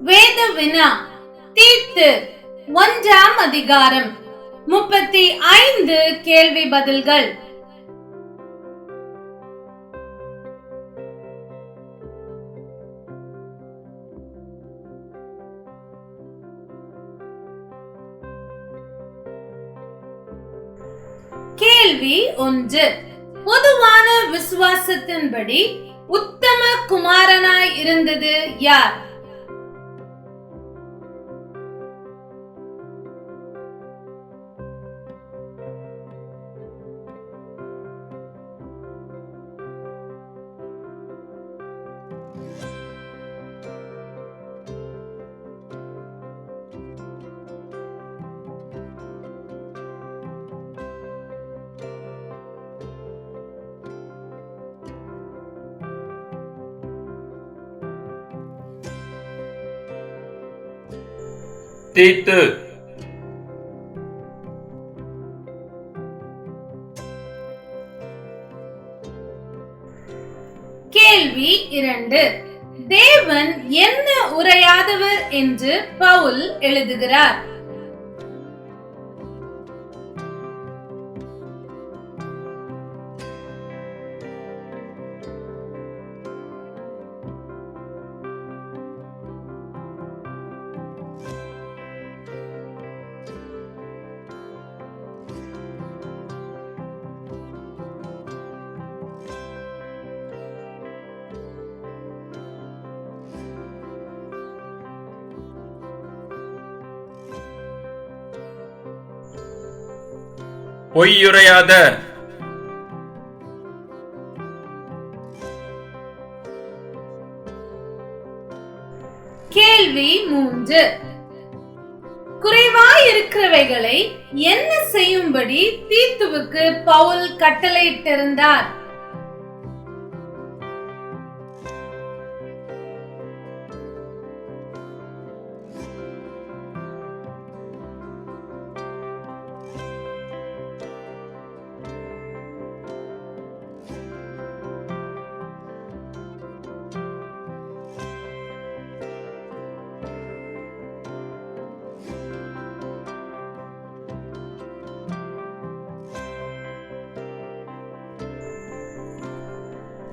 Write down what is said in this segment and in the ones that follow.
வேத வினா தீத்து ஒன்றாம் அதிகாரம் 35 கேள்வி பதில்கள். கேள்வி 1. பொதுவான விசுவாசத்தின்படி உத்தம குமாரனாய் இருந்தது யார்? தீத்து. கேள்வி 2. தேவன் என்ன உரையாதவர் என்று பவுல் எழுதுகிறார்? பொய்யுரையாத. கேள்வி 3. குறைவாயிருக்கிறவைகளை என்ன செய்யும்படி தீத்துவுக்கு பவுல் கட்டளையிட்டிருந்தார்?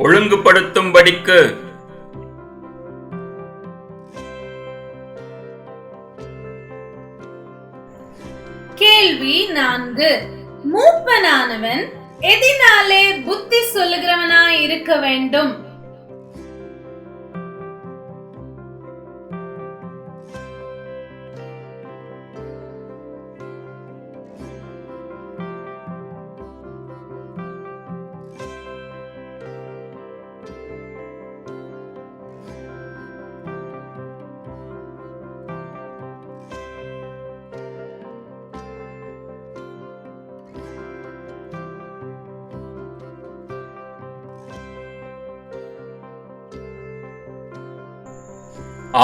ஒழுங்குபடுத்தும்படிக்கு. கேள்வி 4. மூப்பனானவன் எதினாலே புத்தி சொல்லுகிறவனாய் இருக்க வேண்டும்?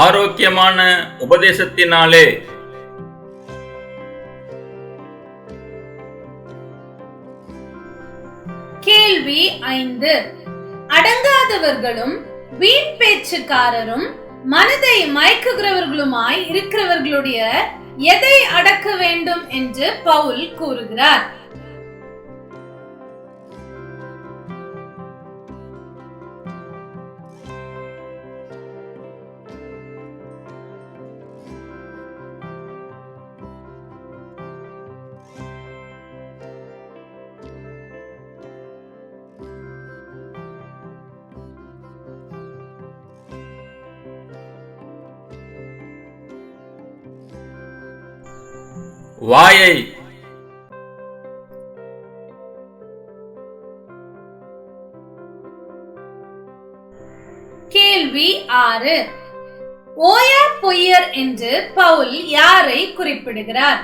ஆரோக்கியமான உபதேசத்தினாலே. கேள்வி 5. அடங்காதவர்களும் வீண் பேச்சுக்காரரும் மனதை மயக்குகிறவர்களுமாய் இருக்கிறவர்களுடைய எதை அடக்க வேண்டும் என்று பவுல் கூறுகிறார்? வாயை. கேள்வி 6. ஓயா பொய்யர் என்று பவுல் யாரை குறிப்பிடுகிறார்?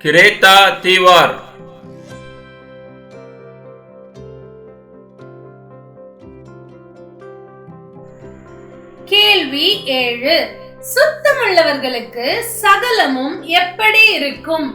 கிரேத்தா தீவார். கேள்வி 7. சுத்தமுள்ளவர்களுக்கு சகலமும் எப்படி இருக்கும்?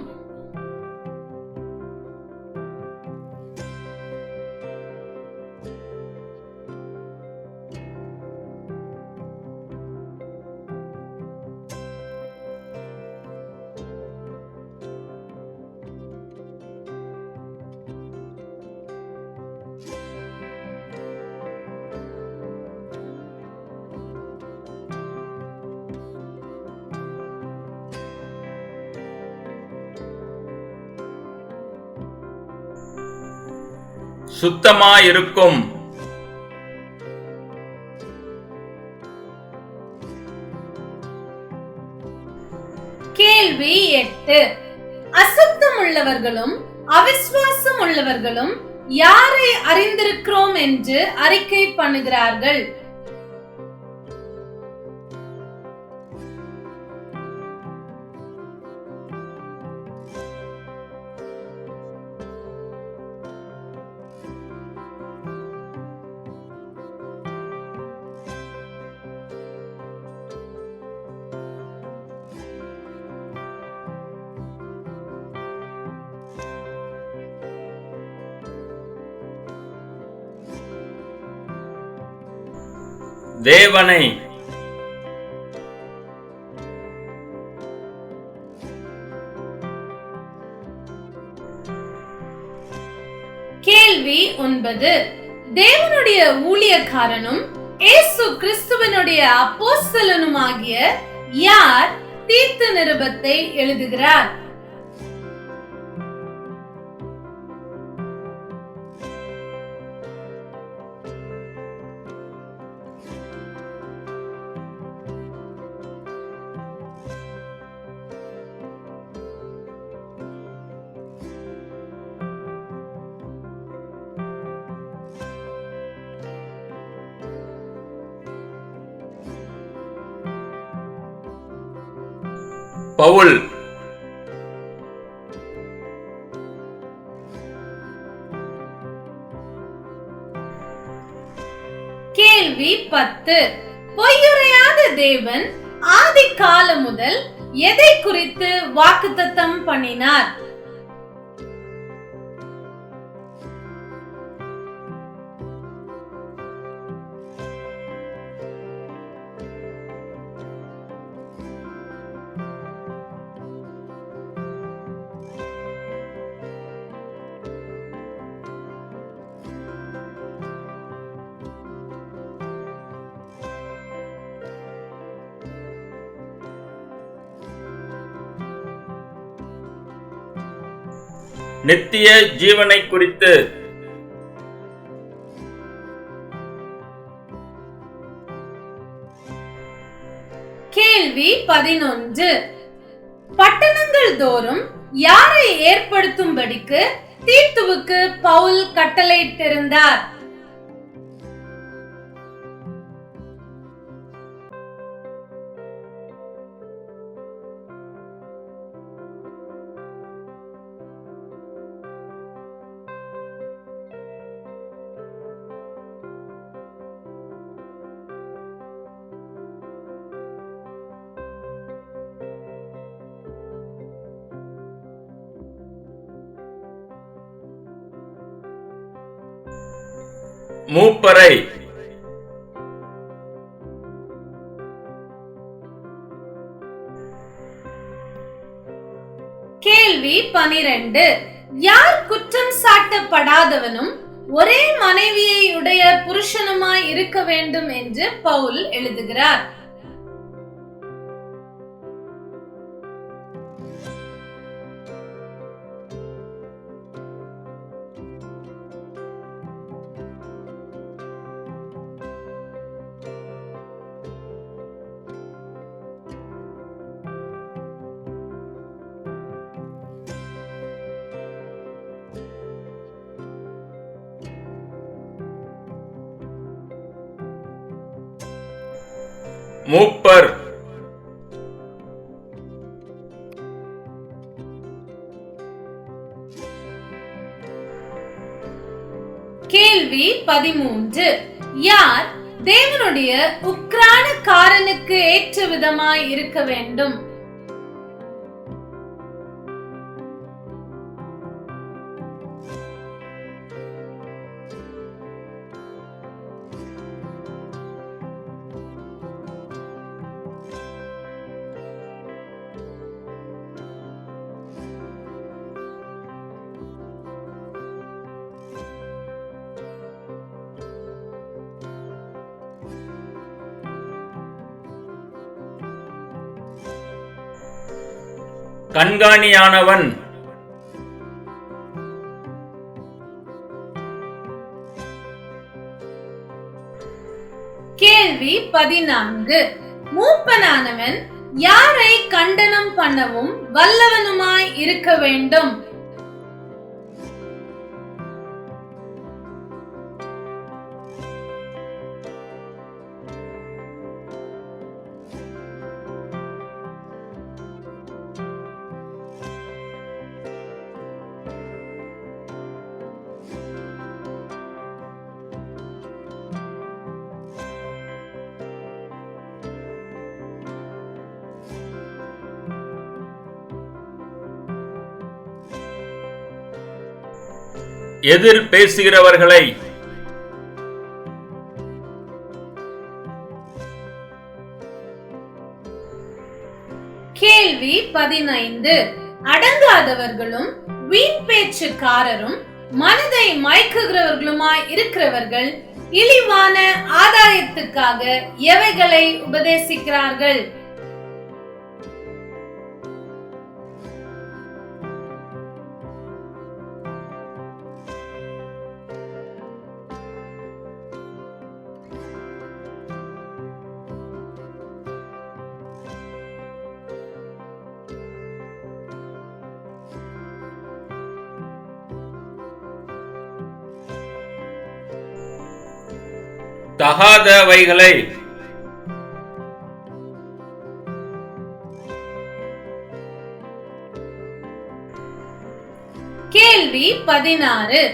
சுத்தமாயிருக்கும். கேள்வி 8. அசுத்தமுள்ளவர்களும் அவிசுவாசம் உள்ளவர்களும் யாரை அறிந்திருக்கிறோம் என்று அறிக்கை பண்ணுகிறார்கள்? தேவனை. கேள்வி 9. தேவனுடைய ஊழியக்காரனும் இயேசு கிறிஸ்துவினுடைய அப்போஸ்தலனுமாகிய யார் தீத்து நிருபத்தை எழுதுகிறார்? பவுல். கேள்வி 10. பொய்யுரையாத தேவன் ஆதி காலம் முதல் எதை குறித்து வாக்குத்தத்தம் பண்ணினார்? நித்திய ஜீவனை குறித்து. கேள்வி 11. பட்டணங்கள் தோறும் யாரை ஏற்படுத்தும்படிக்கு தீத்துவுக்கு பவுல் கட்டளையிட்டிருந்தார்? மூப்பரை. கேள்வி 12. யார் குற்றம் சாட்டப்படாதவனும் ஒரே மனைவியை உடைய புருஷனுமாய் இருக்க வேண்டும் என்று பவுல் எழுதுகிறார்? மூப்பர். கேள்வி 13. யார் தேவனுடைய உக்ரான காரனுக்கு ஏற்ற விதமாய் இருக்க வேண்டும்? கண்காணியானவன். கேள்வி 14. மூப்பனானவன் யாரை கண்டனம் பண்ணவும் வல்லவனுமாய் இருக்க வேண்டும்? எதிர் பேசுகிறவர்களை. கேள்வி 15. அடங்காதவர்களும் வீண் பேச்சுக்காரரும் மனதை மயக்குகிறவர்களுமாய் இருக்கிறவர்கள் இழிவான ஆதாயத்துக்காக எவைகளை உபதேசிக்கிறார்கள்? தகாதவைகளை. கேள்வி 16.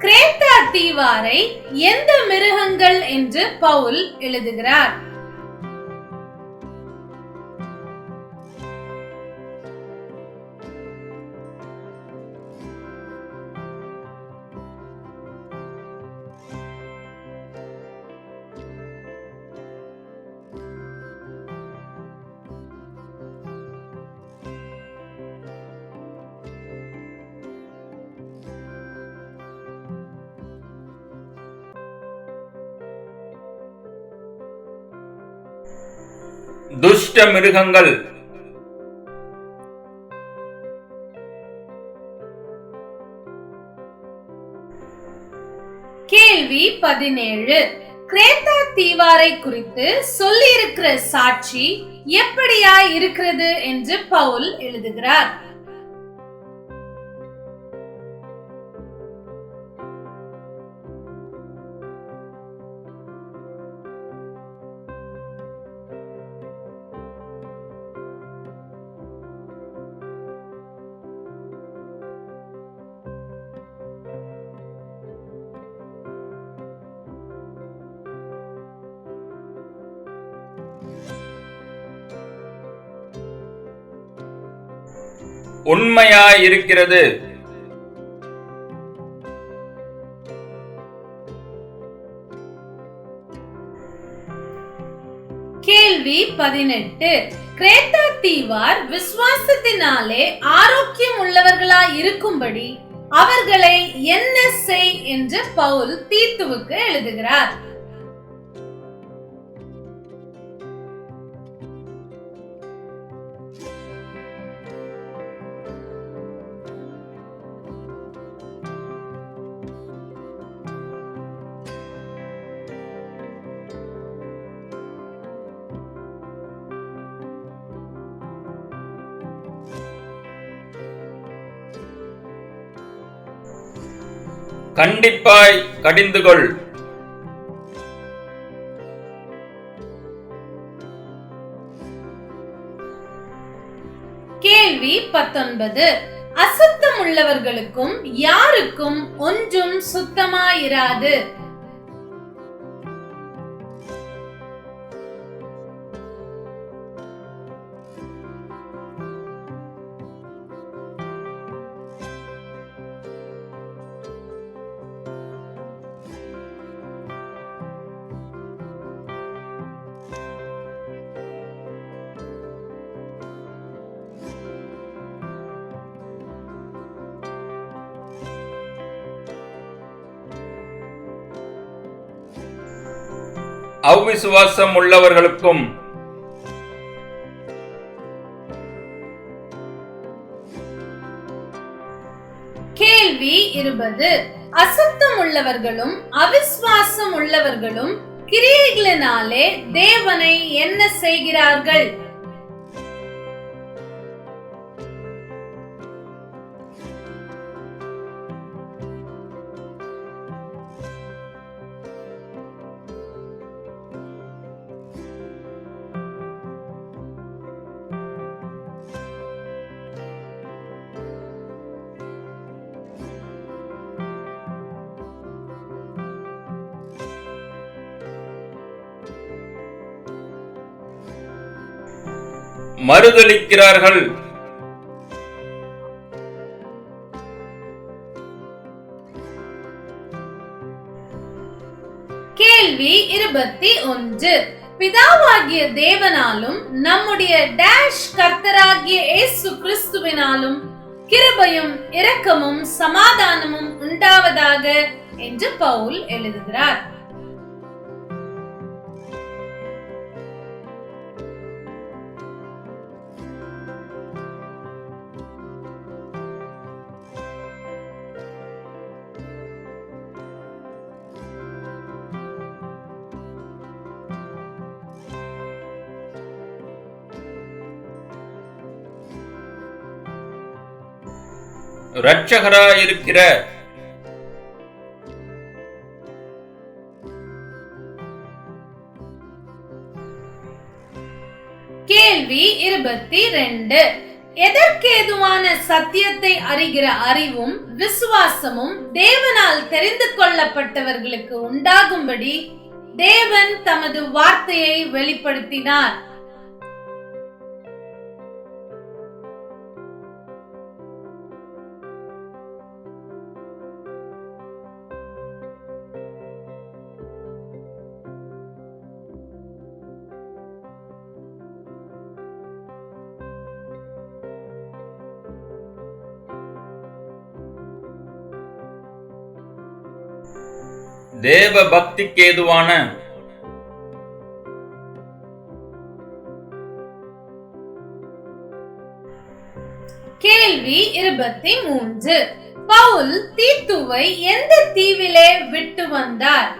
கிரேத்தா தீவாரை எந்த மிருகங்கள் என்று பவுல் எழுதுகிறார்? துஷ்ட மிருகங்கள். கேள்வி 17. கிரேத்தா தீவாரை குறித்து சொல்லியிருக்கிற சாட்சி எப்படியாய் இருக்கிறது என்று பவுல் எழுதுகிறார்? உண்மையாயிருக்கிறது. கேள்வி 18. கிரேத்தா தீவார் விசுவாசத்தினாலே ஆரோக்கியம் உள்ளவர்களாய் இருக்கும்படி அவர்களை என்ன செய் என்று பவுல் தீத்துவுக்கு எழுதுகிறார்? கண்டிப்பாய் கடிந்துகொள். கேள்வி 19. அசுத்தம் உள்ளவர்களுக்கும் யாருக்கும் ஒன்றும் சுத்தமாயிராது. அவ்விசுவாசம் உள்ளவர்களுக்கும் கேள்வி 20. அசுத்தம் உள்ளவர்களும் அவிசுவாசம் உள்ளவர்களும் கிரியைகளினாலே தேவனை என்ன செய்கிறார்கள்? மறுதலிக்கிறார்கள். கேள்வி 21. பிதாவாகிய தேவனாலும் நம்முடைய கர்த்தராகிய இயேசு கிறிஸ்துவினாலும் கிருபையும் இரக்கமும் சமாதானமும் உண்டாவதாக என்று பவுல் எழுதுகிறார். இரட்சகராயிருக்கிற கேள்வி 22. எதற்கேதுவான சத்தியத்தை அறிகிற அறிவும் விசுவாசமும் தேவனால் தெரிந்து கொள்ளப்பட்டவர்களுக்கு உண்டாகும்படி தேவன் தமது வார்த்தையை வெளிப்படுத்தினார். தேவ பக்திக்கேதுவான கேள்வி 23. பவுல் தீத்துவை எந்த தீவிலே விட்டு வந்தார்?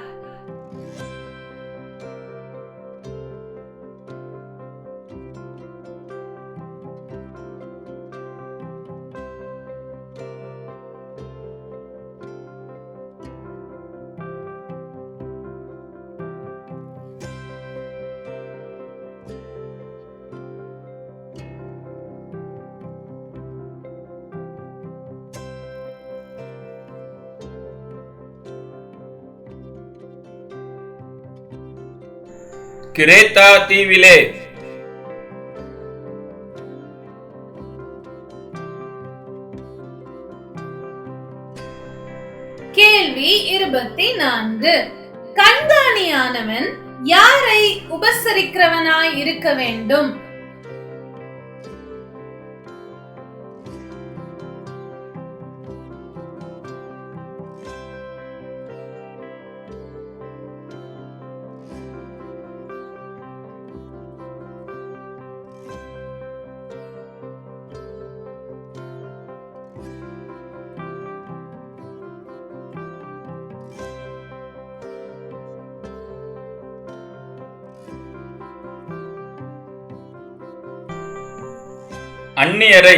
கிரேத்தா தீவிலே. கேள்வி 24. கண்காணியானவன் யாரை உபசரிக்கிறவனாய் இருக்க வேண்டும்? அந்நியரை.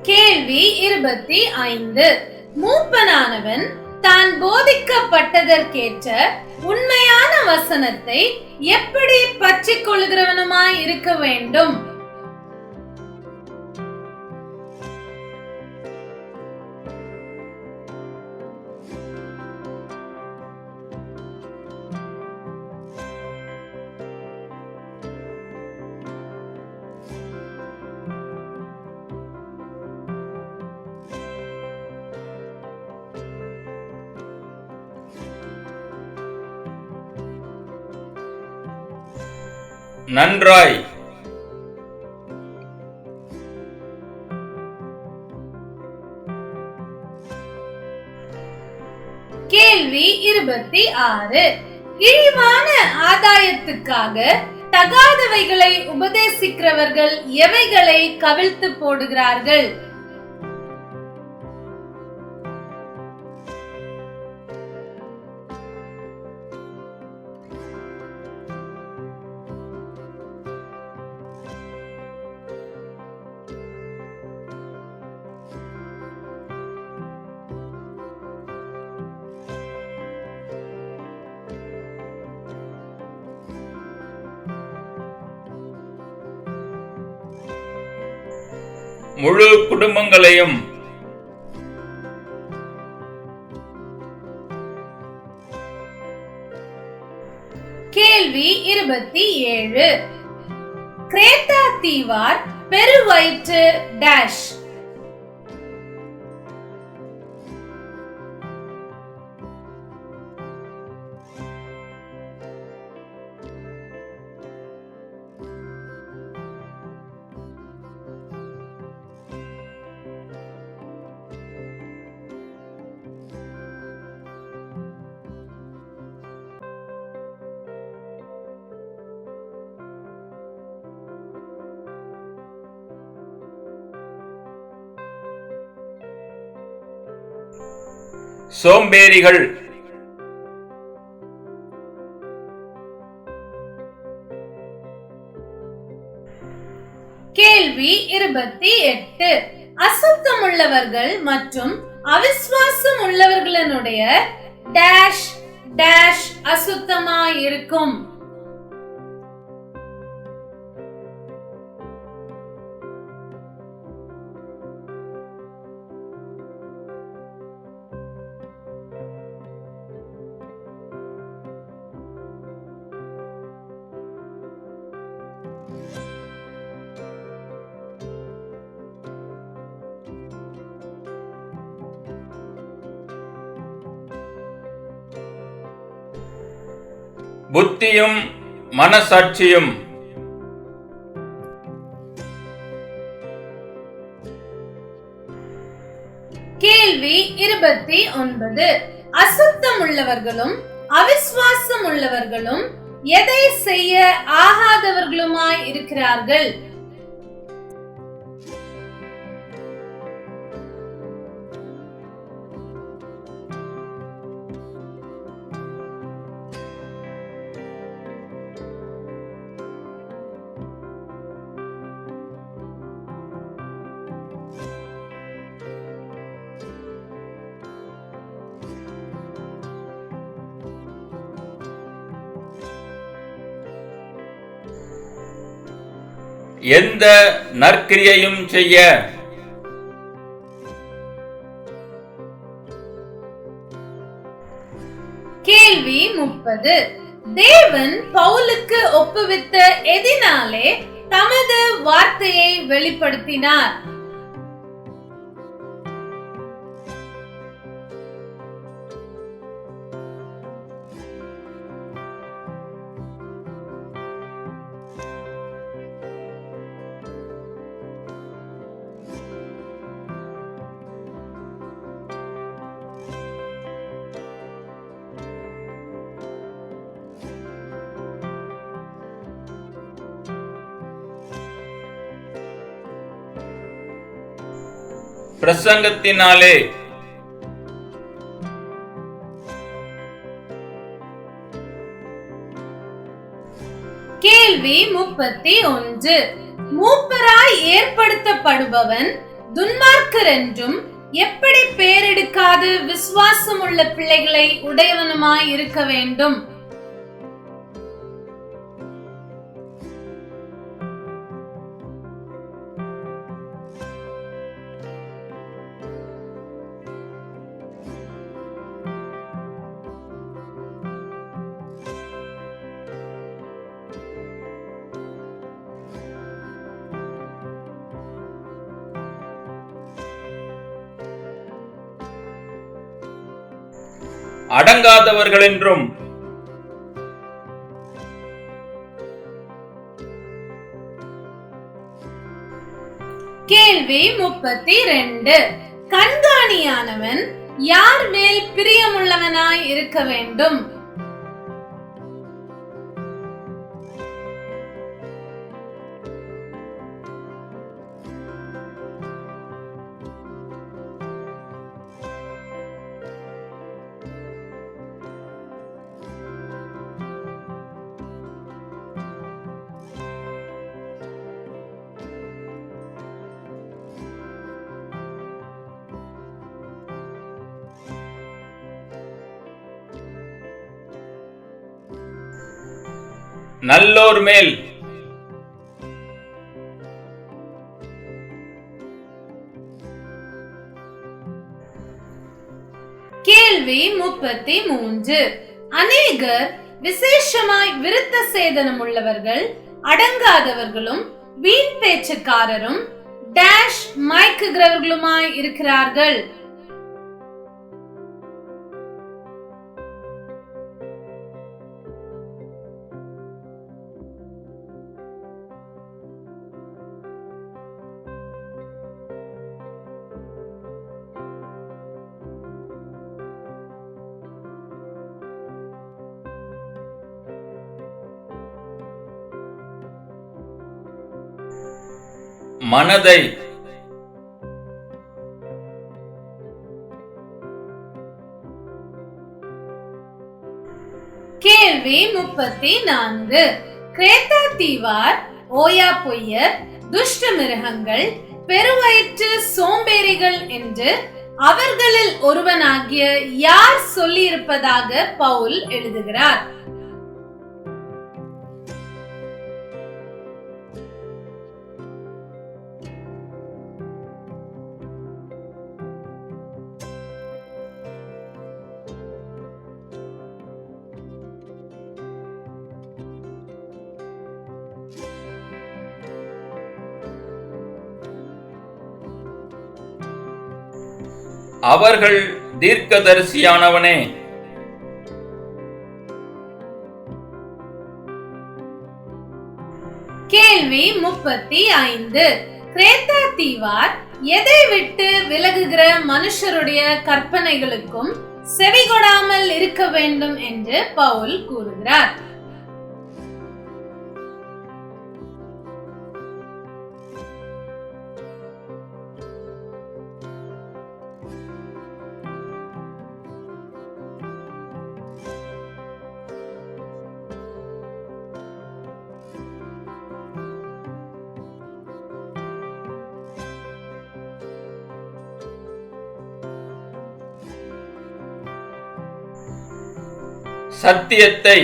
கேள்வி 25. மூப்பனானவன் தான் போதிக்கப்பட்டதற்கேற்ற உண்மையான வசனத்தை எப்படி பற்றிக் கொள்கிறவனுமாய் இருக்க வேண்டும்? நன்றாய். கேள்வி 26. இழிவான ஆதாயத்துக்காக தகாதவைகளை உபதேசிக்கிறவர்கள் எவைகளை கவிழ்த்து போடுகிறார்கள்? முழு குடும்பங்களையும். கேள்வி 27. கிரேத்தா தீவார் பெருவயிற்று டேஷ். சோம்பேறிகள். கேள்வி 28. அசுத்தம் உள்ளவர்கள் மற்றும் அவிசுவாசம் உள்ளவர்களுடைய டேஷ் டேஷ் அசுத்தமாயிருக்கும். புத்தியும் மனசாட்சியும். கேள்வி 29. அசுத்தம் உள்ளவர்களும் அவிசுவாசம் உள்ளவர்களும் எதை செய்ய ஆகாதவர்களுமாய் இருக்கிறார்கள்? எந்த நற்கிரியையும் செய்ய. கேள்வி 30. தேவன் பவுலுக்கு ஒப்புவித்த எதினாலே தமது வார்த்தையை வெளிப்படுத்தினார்? பிரசங்கத்தினாலே. கேள்வி 31. மூப்பராய் ஏற்படுத்தப்படுபவன் துன்மார்க்கர் என்றும் எப்படி பேரெடுக்காது விசுவாசம் உள்ள பிள்ளைகளை உடையவனுமாய் இருக்க வேண்டும்? அடங்காதவர்களென்றும் கேள்வி 32. கண்காணியானவன் யார் மேல் பிரியமுள்ளவனாய் இருக்க வேண்டும்? நல்லோர் மேல். கேள்வி 33. அநேகர் விசேஷமாய் விருத்த சேதனம் உள்ளவர்கள், அடங்காதவர்களும் வீண் பேச்சுக்காரரும் டேஷ் மயக்குகிறவர்களுமாய் இருக்கிறார்கள். மனதை. கேள்வி 34. கிரேத்தா தீவார், ஓயா பொய்யர், துஷ்ட மிருகங்கள், பெருவயிற்று சோம்பேறிகள் என்று அவர்களில் ஒருவனாகிய யார் சொல்லியிருப்பதாக பவுல் எழுதுகிறார்? அவர்கள் தீர்க்கதரிசியானவனே. கேள்வி 35. கிரேத்தா தீவார் எதை விட்டு விலகுகிற மனுஷருடைய கற்பனைகளுக்கும் செவிகொடாமல் இருக்க வேண்டும் என்று பவுல் கூறுகிறார்? சத்தியத்தை.